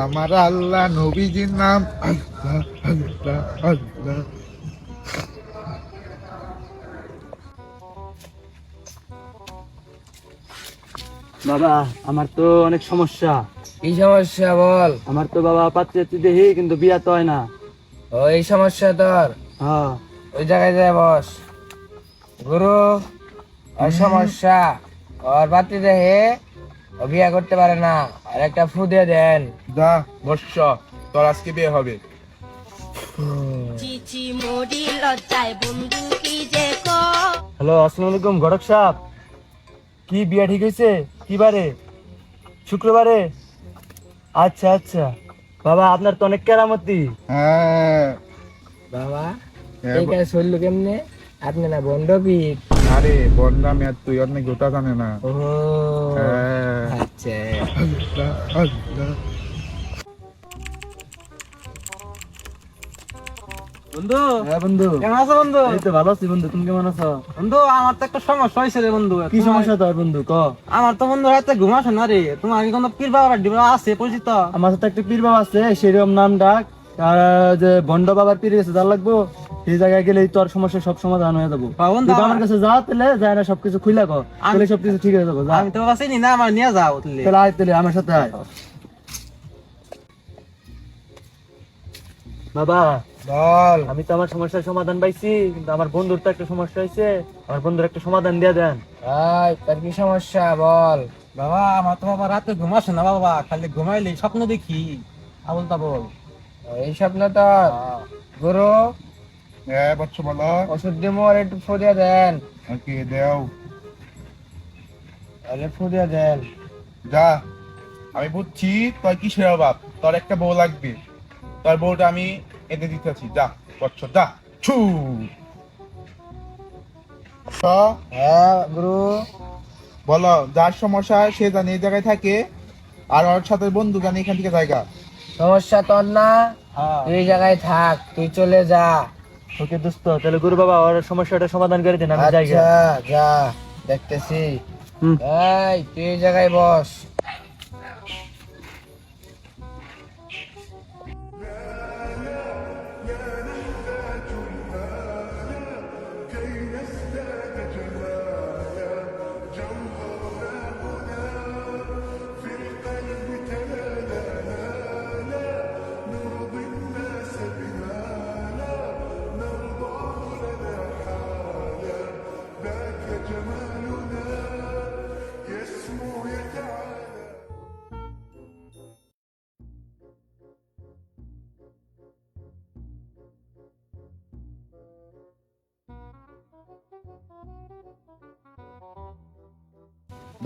আমার আল্লাহ নবীজির নাম আল্লাহ আল্লাহ আল্লাহ। বাবা আমার তো অনেক সমস্যা। কি সমস্যা বল? আমার তো বাবা পাত্রী দেখি কিন্তু বিয়া তো হয় না। ওই সমস্যা তোর, হ্যাঁ ওই জায়গায় যায় বস। গুরু, ওই সমস্যা ওর বাতি দেখে ও বিয়া করতে পারে না, আর একটা ফু দিয়ে দেন। যা বর্ষ, তোর আজকে বিয়ে হবে। চিচি মরি লজ্জায় বন্ধু কি যে হ্যালো, আসসালামু আলাইকুম ঘটক সাহেব। কি বিয়া ঠিক হয়েছে? কি বারে? শুক্রবারে? আচ্ছা আচ্ছা। বাবা আপনার তো অনেক কেরামতি। হ্যাঁ বাবা হ্যাঁ, এই কাজ চললো কেমনে? আপনি না বন্ডপীঠ? আরে বন্ডা মেয়াদ তুই অনেক গোটা জানে না। ও হ্যাঁ। আচ্ছা। আল্লাহ আল্লাহ। বন্ধু, হ্যাঁ বন্ধু। কেমন আছো বন্ধু? এই তো ভালো আছি বন্ধু, তুমি কেমন আছো? বন্ধু, আমার তো একটা সমস্যা হয়েছে রে বন্ধু। কি সমস্যা তোর বন্ধু ক? আমার তো বন্ধু রাতে ঘুম আসে না রে। তোমার কি কোনো পীর বাবা ডিবা আছে পরিচিত? আমার সাথে একটা পীর বাবা আছে, সেরকম নাম ডাক। আর যে ভণ্ড বাবার পীর গেছে যার লাগবো, সেই জায়গায় গেলেই তোর সমস্যা সব সমাধান হয়ে যাবো। বাবা, বন্ধু, তুই আমার কাছে যা, তাহলে যায় না সবকিছু খুইলা কর, তাহলে সবকিছু ঠিক হয়ে যাবো। যা আমি তো চিনি না, আমার নিয়ে যাও তাহলে। তাহলে আয়, তাহলে আমার সাথে আয়। বাবা বল। আমি তো আমার সমস্যার সমাধান পাইছি, কিন্তু আমার বন্ধুর তো একটা সমস্যা হয়েছে। আমার বন্ধুর একটা সমাধান দিয়ে দেন। এই তোর কি সমস্যা বল? বাবা, আমার তো বাবা রাতে ঘুম আসে না বাবা, খালি ঘুমাইলে স্বপ্ন দেখি আবল তাবল। এই স্বপ্ন তোর? গুরু, হ্যাঁ বর্ষ বলো। ওষুধ দিমু আর একটু ফু দিয়ে দেন। ওকে দেও। আরে ফু দিয়ে দেন। যা, আমি বুঝছি তোর কিসের অভাব। তোর একটা বউ লাগবে, তোর বউটা আমি এনে দিতেছি। যা বর্ষ যা। ছু হ্যাঁ গুরু। বলো, যার সমস্যা সে জানি এই জায়গায় থাকে, আর ওর সাথে বন্ধু জানি এখান থেকে জায়গা। সমস্যা তোর না, হ্যাঁ। তুই এই জায়গায় থাক, তুই চলে যা। ওকে দোস্ত, তাহলে গুরু বাবা ওর সমস্যাটা সমাধান করে দেন, আমি যাই গে। আচ্ছা যা, দেখতেছি। হুম। এই তুই এই জায়গায় বস।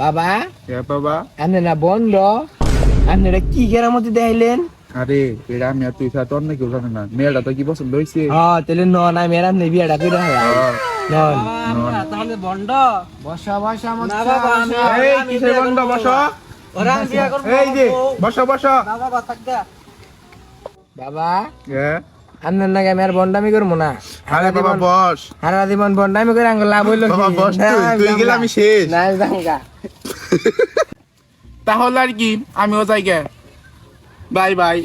বাবা, হ্যাঁ বাবা। আপনি না বন্ধ, আপনারা কি কেরামতি দেখাইলেন? আরে এটা আমি আর তুই ছাড়া তোর না কেউ জানে না। মেয়েটা তো কি পছন্দ হয়েছে। হ্যাঁ তাহলে ন না মেরাম নেই, বিয়াটা করে নন। আমরা তাহলে বন্ড। বসা বসা না বাবা, এই কিসের বন্ধ? বসো। ওরা আমি বিয়ে করবো। এই যে বসো বসো। না বাবা, থাক দে। বাবা, হ্যাঁ। আপনার নাকি আমি আর বন্ডামি করবো না। আরে বাবা বস। সারা জীবন বন্ডামি করে আঙ্গুল লাভ হইলো কি? বাবা বস, না, তুই গেলে আমি শেষ। না জাঙ্গা। তাহলে আর কি, আমিও যাই গে। Bye bye.